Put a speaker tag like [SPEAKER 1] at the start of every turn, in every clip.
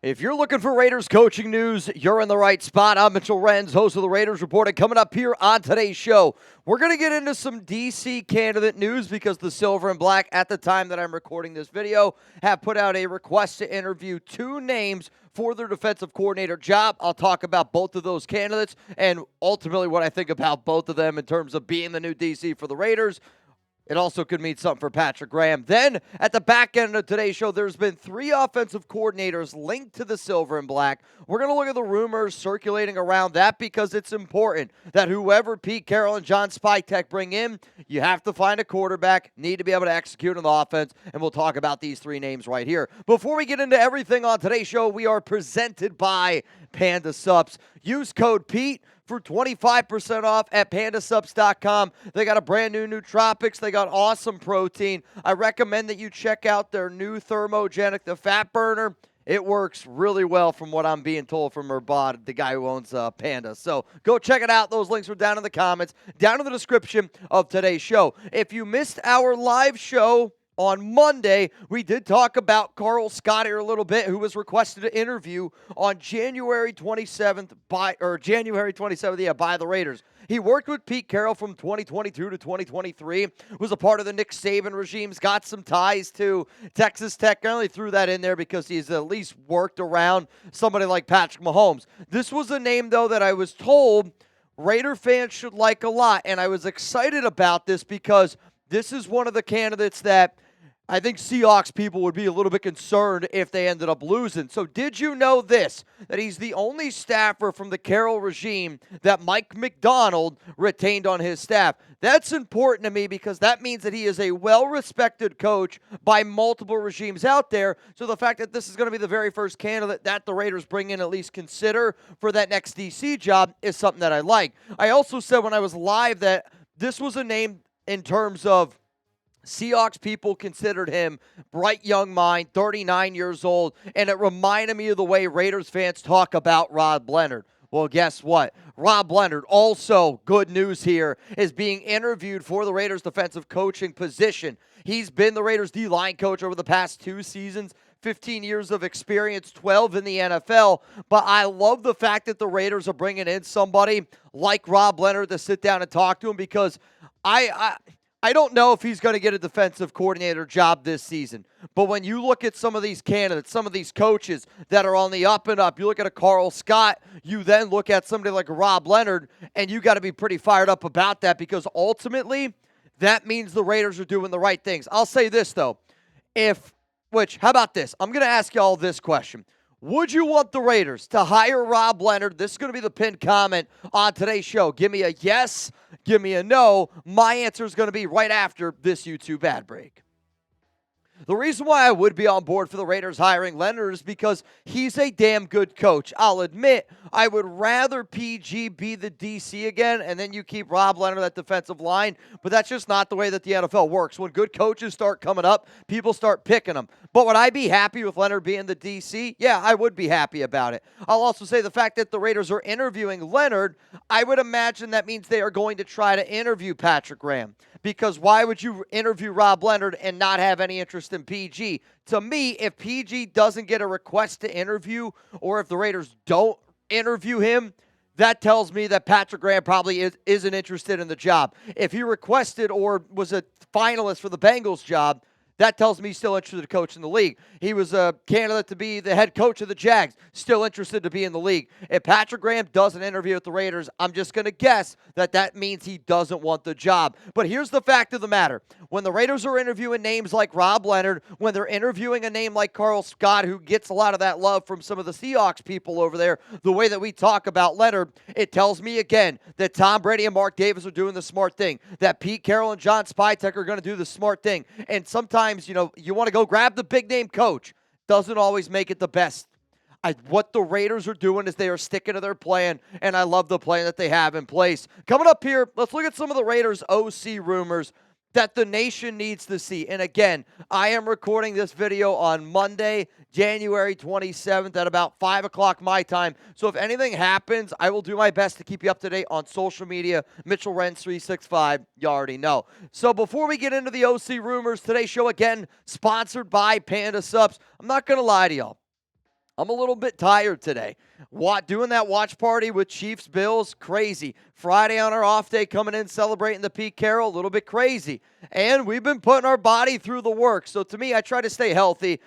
[SPEAKER 1] If you're looking for Raiders coaching news, you're in the right spot. I'm Mitchell Renz, host of the Raiders Report, and coming up here on today's show, we're going to get into some DC candidate news because the Silver and Black, at the time that I'm recording this video, have put out a request to interview two names for their defensive coordinator job. I'll talk about both of those candidates and ultimately what I think about both of them in terms of being the new DC for the Raiders. It also could mean something for Patrick Graham. Then, at the back end of today's show, there's been three offensive coordinators linked to the Silver and Black. We're going to look at the rumors circulating around that because it's important that whoever Pete Carroll and Syptek bring in, you have to find a quarterback, need to be able to execute on the offense, and we'll talk about these three names right here. Before we get into everything on today's show, we are presented by Panda Supps. Use code PETE for 25% off at pandasupps.com. They got a brand new nootropics. They got awesome protein. I recommend that you check out their new Thermogenic, the fat burner. It works really well from what I'm being told from Urbad, the guy who owns Panda. So go check it out. Those links are down in the comments, down in the description of today's show. If you missed our live show on Monday, we did talk about Karl Scott here a little bit, who was requested to interview on January 27th by the Raiders. He worked with Pete Carroll from 2022 to 2023, was a part of the Nick Saban regimes, got some ties to Texas Tech. I only threw that in there because he's at least worked around somebody like Patrick Mahomes. This was a name, though, that I was told Raider fans should like a lot, and I was excited about this because this is one of the candidates that I think Seahawks people would be a little bit concerned if they ended up losing. So did you know this, that he's the only staffer from the Carroll regime that Mike McDonald retained on his staff? That's important to me because that means that he is a well-respected coach by multiple regimes out there. So the fact that this is going to be the very first candidate that the Raiders bring in, at least consider for that next DC job, is something that I like. I also said when I was live that this was a name in terms of Seahawks people considered him bright young mind, 39 years old, and it reminded me of the way Raiders fans talk about Rob Leonard. Well, guess what? Rob Leonard, also good news here, is being interviewed for the Raiders defensive coaching position. He's been the Raiders D-line coach over the past 2 seasons, 15 years of experience, 12 in the NFL. But I love the fact that the Raiders are bringing in somebody like Rob Leonard to sit down and talk to him because I don't know if he's going to get a defensive coordinator job this season, but when you look at some of these candidates, some of these coaches that are on the up and up, you look at a Karl Scott, you then look at somebody like Rob Leonard, and you got to be pretty fired up about that because ultimately that means the Raiders are doing the right things. I'll say this, though. How about this? I'm going to ask you all this question. Would you want the Raiders to hire Rob Leonard? This is going to be the pinned comment on today's show. Give me a yes, give me a no. My answer is going to be right after this YouTube ad break. The reason why I would be on board for the Raiders hiring Leonard is because he's a damn good coach. I'll admit, I would rather PG be the DC again, and then you keep Rob Leonard at defensive line, but that's just not the way that the NFL works. When good coaches start coming up, people start picking them. But would I be happy with Leonard being the DC? Yeah, I would be happy about it. I'll also say the fact that the Raiders are interviewing Leonard, I would imagine that means they are going to try to interview Patrick Graham. Because why would you interview Rob Leonard and not have any interest in PG? To me, if PG doesn't get a request to interview, or if the Raiders don't interview him, that tells me that Patrick Graham probably isn't interested in the job. If he requested or was a finalist for the Bengals job, that tells me he's still interested to coach in the league. He was a candidate to be the head coach of the Jags, still interested to be in the league. If Patrick Graham doesn't interview with the Raiders, I'm just going to guess that that means he doesn't want the job. But here's the fact of the matter. When the Raiders are interviewing names like Rob Leonard, when they're interviewing a name like Karl Scott, who gets a lot of that love from some of the Seahawks people over there, the way that we talk about Leonard, it tells me again that Tom Brady and Mark Davis are doing the smart thing, that Pete Carroll and Syptek are going to do the smart thing. And sometimes, you want to go grab the big-name coach. Doesn't always make it the best. What the Raiders are doing is they are sticking to their plan, and I love the plan that they have in place. Coming up here, let's look at some of the Raiders OC rumors that the nation needs to see. And again, I am recording this video on Monday, January 27th at about 5 o'clock my time. So if anything happens, I will do my best to keep you up to date on social media. Mitchell Renz 365, you already know. So before we get into the OC rumors, today's show again sponsored by Panda Supps. I'm not going to lie to y'all. I'm a little bit tired today. Doing that watch party with Chiefs Bills, crazy. Friday on our off day, coming in celebrating the Pete Carroll, a little bit crazy. And we've been putting our body through the work. So to me, I try to stay healthy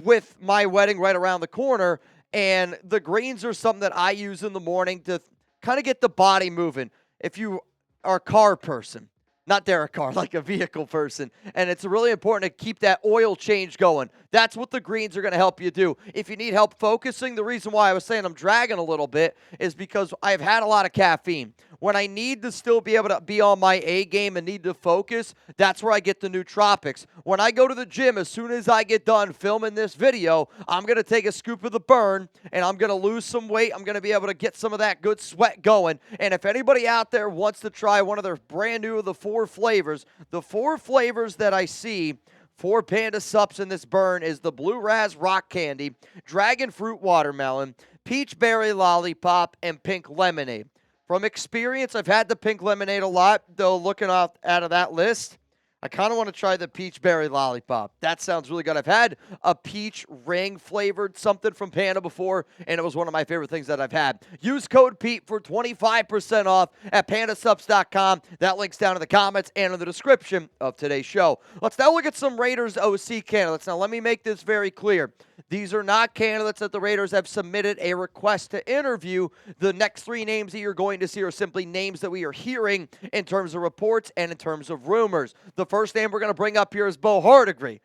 [SPEAKER 1] with my wedding right around the corner. And the greens are something that I use in the morning to kind of get the body moving. If you are a car person, not Derek Carr, like a vehicle person. And it's really important to keep that oil change going. That's what the greens are going to help you do. If you need help focusing, the reason why I was saying I'm dragging a little bit is because I've had a lot of caffeine. When I need to still be able to be on my A game and need to focus, that's where I get the nootropics. When I go to the gym, as soon as I get done filming this video, I'm going to take a scoop of the burn, and I'm going to lose some weight. I'm going to be able to get some of that good sweat going. And if anybody out there wants to try one of their brand new of the four flavors that I see for Panda supps in this burn is the Blue Raz Rock Candy, Dragon Fruit Watermelon, Peach Berry Lollipop, and Pink Lemonade. From experience, I've had the pink lemonade a lot, though looking out of that list, I kind of want to try the peach berry lollipop. That sounds really good. I've had a peach ring flavored something from Panda before, and it was one of my favorite things that I've had. Use code PETE for 25% off at pandasupps.com. That link's down in the comments and in the description of today's show. Let's now look at some Raiders OC candidates. Now, let me make this very clear. These are not candidates that the Raiders have submitted a request to interview. The next three names that you're going to see are simply names that we are hearing in terms of reports and in terms of rumors. The first name we're going to bring up here is Bo Hardegree,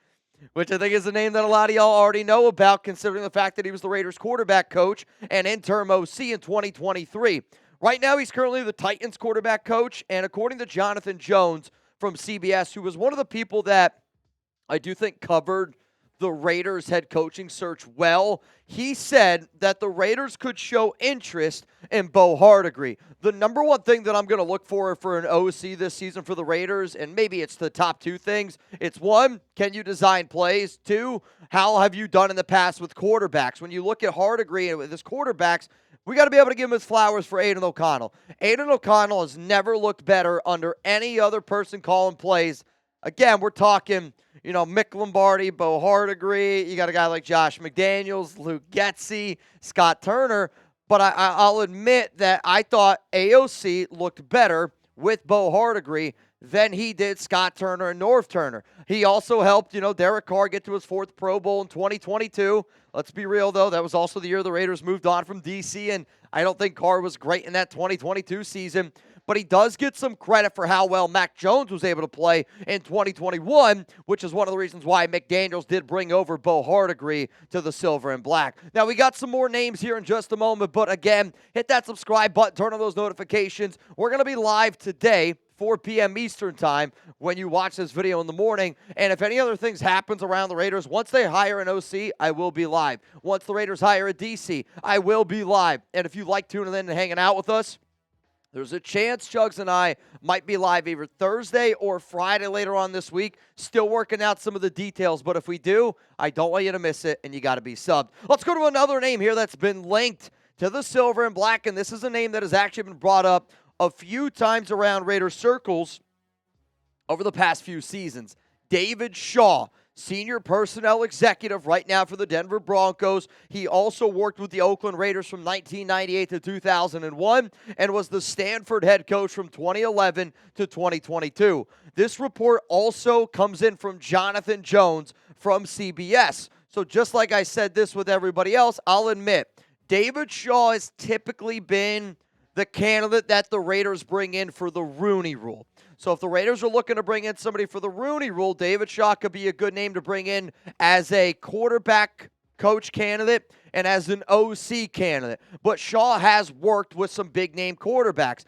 [SPEAKER 1] which I think is a name that a lot of y'all already know about, considering the fact that he was the Raiders quarterback coach and interim OC in 2023. Right now, he's currently the Titans quarterback coach, and according to Jonathan Jones from CBS, who was one of the people that I do think covered the Raiders head coaching search well, he said that the Raiders could show interest in Bo Hardegree. The number one thing that I'm going to look for an OC this season for the Raiders, and maybe it's the top two things, it's one, can you design plays? Two, how have you done in the past with quarterbacks? When you look at Hardegree and with his quarterbacks, we got to be able to give him his flowers for Aiden O'Connell. Aiden O'Connell has never looked better under any other person calling plays. Again, we're talking, Mick Lombardi, Bo Hardegree. You got a guy like Josh McDaniels, Luke Getsy, Scott Turner. But I'll admit that I thought AOC looked better with Bo Hardegree than he did Scott Turner and Norv Turner. He also helped, Derek Carr get to his fourth Pro Bowl in 2022. Let's be real, though. That was also the year the Raiders moved on from D.C., and I don't think Carr was great in that 2022 season. But he does get some credit for how well Mac Jones was able to play in 2021, which is one of the reasons why McDaniels did bring over Bo Hardegree to the Silver and Black. Now, we got some more names here in just a moment, but again, hit that subscribe button, turn on those notifications. We're going to be live today, 4 p.m. Eastern time, when you watch this video in the morning. And if any other things happens around the Raiders, once they hire an OC, I will be live. Once the Raiders hire a DC, I will be live. And if you like tuning in and hanging out with us, there's a chance Chugs and I might be live either Thursday or Friday later on this week. Still working out some of the details, but if we do, I don't want you to miss it, and you got to be subbed. Let's go to another name here that's been linked to the Silver and Black, and this is a name that has actually been brought up a few times around Raider circles over the past few seasons. David Shaw, senior personnel executive right now for the Denver Broncos. He also worked with the Oakland Raiders from 1998 to 2001 and was the Stanford head coach from 2011 to 2022. This report also comes in from Jonathan Jones from CBS. So just like I said this with everybody else, I'll admit, David Shaw has typically been the candidate that the Raiders bring in for the Rooney Rule. So if the Raiders are looking to bring in somebody for the Rooney Rule, David Shaw could be a good name to bring in as a quarterback coach candidate and as an OC candidate. But Shaw has worked with some big-name quarterbacks.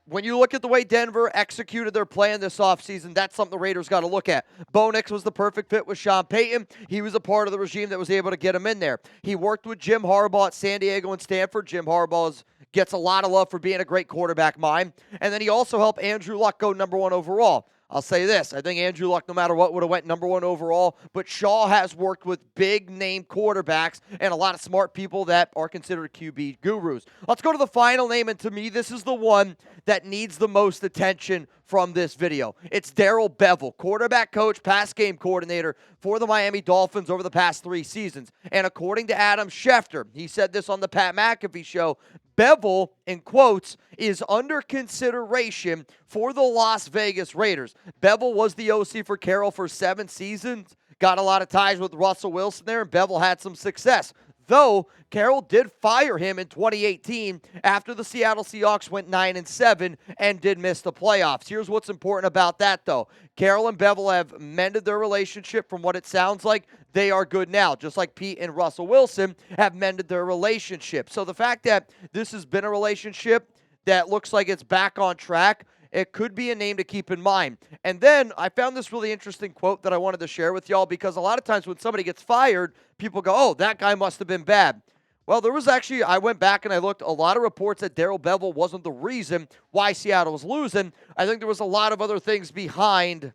[SPEAKER 1] When you look at the way Denver executed their plan this offseason, that's something the Raiders got to look at. Bo Nix was the perfect fit with Sean Payton. He was a part of the regime that was able to get him in there. He worked with Jim Harbaugh at San Diego and Stanford. Jim Harbaugh has gets a lot of love for being a great quarterback mind. And then he also helped Andrew Luck go number 1 overall. I'll say this. I think Andrew Luck, no matter what, would have went number 1 overall. But Shaw has worked with big-name quarterbacks and a lot of smart people that are considered QB gurus. Let's go to the final name, and to me, this is the one that needs the most attention from this video. It's Daryl Beville, quarterback coach, pass game coordinator for the Miami Dolphins over the past 3 seasons. And according to Adam Schefter, he said this on the Pat McAfee show, Beville, in quotes, is under consideration for the Las Vegas Raiders. Beville was the OC for Carroll for 7 seasons, got a lot of ties with Russell Wilson there, and Beville had some success. Though Carroll did fire him in 2018 after the Seattle Seahawks went 9-7 and did miss the playoffs. Here's what's important about that, though. Carroll and Beville have mended their relationship. From what it sounds like, they are good now, just like Pete and Russell Wilson have mended their relationship. So the fact that this has been a relationship that looks like it's back on track, it could be a name to keep in mind. And then I found this really interesting quote that I wanted to share with y'all, because a lot of times when somebody gets fired, people go, oh, that guy must have been bad. Well, there was actually, I went back and I looked, a lot of reports that Darrell Bevell wasn't the reason why Seattle was losing. I think there was a lot of other things behind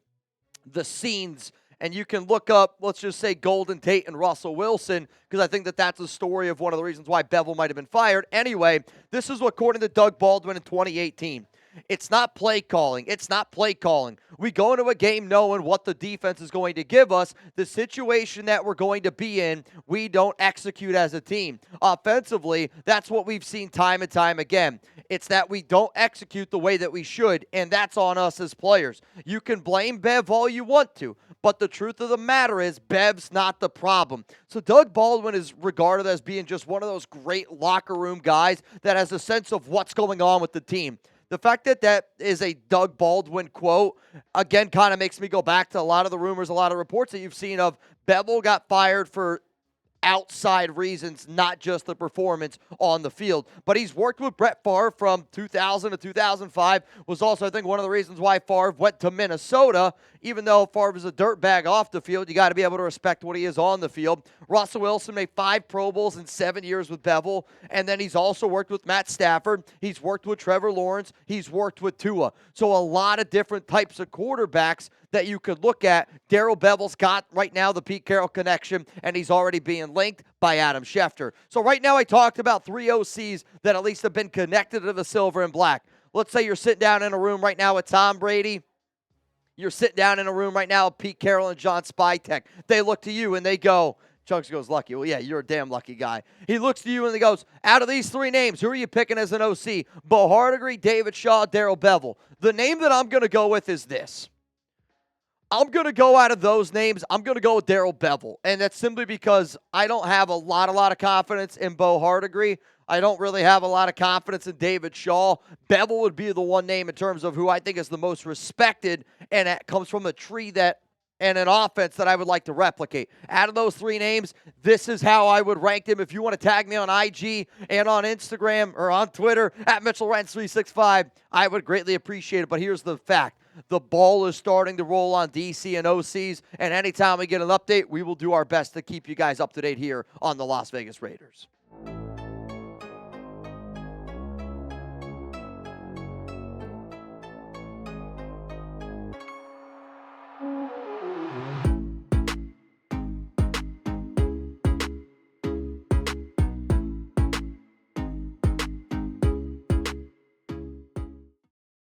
[SPEAKER 1] the scenes. And you can look up, let's just say, Golden Tate and Russell Wilson, because I think that that's a story of one of the reasons why Bevell might have been fired. Anyway, this is according to Doug Baldwin in 2018. It's not play calling. It's not play calling. We go into a game knowing what the defense is going to give us. The situation that we're going to be in, we don't execute as a team. Offensively, that's what we've seen time and time again. It's that we don't execute the way that we should, and that's on us as players. You can blame Bev all you want to, but the truth of the matter is Bev's not the problem. So Doug Baldwin is regarded as being just one of those great locker room guys that has a sense of what's going on with the team. The fact that that is a Doug Baldwin quote, again, kind of makes me go back to a lot of the rumors, a lot of reports that you've seen of Bevell got fired for outside reasons, not just the performance on the field. But he's worked with Brett Favre from 2000 to 2005, was also, I think, one of the reasons why Favre went to Minnesota. Even though Favre is a dirtbag off the field, you got to be able to respect what he is on the field. Russell Wilson made 5 Pro Bowls in 7 years with Bevell, and then he's also worked with Matt Stafford. He's worked with Trevor Lawrence. He's worked with Tua. So a lot of different types of quarterbacks that you could look at. Daryl Bevell's got right now the Pete Carroll connection, and he's already being linked by Adam Schefter. So right now I talked about 3 OCs that at least have been connected to the silver and black. Let's say you're sitting down in a room right now with Tom Brady. You're sitting down in a room right now with Pete Carroll and John Syptek. They look to you and they go, Chugs goes, lucky. Well, yeah, you're a damn lucky guy. He looks to you and he goes, out of these 3 names, who are you picking as an OC? Bo Hardegree, David Shaw, Darrell Bevell. The name that I'm going to go with is this. I'm going to go out of those names. I'm going to go with Darrell Bevell. And that's simply because I don't have a lot of confidence in Bo Hardegree. I don't really have a lot of confidence in David Shaw. Bevell would be the one name in terms of who I think is the most respected, and it comes from a tree that and an offense that I would like to replicate. Out of those 3 names, this is how I would rank them. If you want to tag me on IG and on Instagram or on Twitter at Mitchell Renz 365, I would greatly appreciate it. But here's the fact. The ball is starting to roll on DC and OCs, and anytime we get an update, we will do our best to keep you guys up to date here on the Las Vegas Raiders.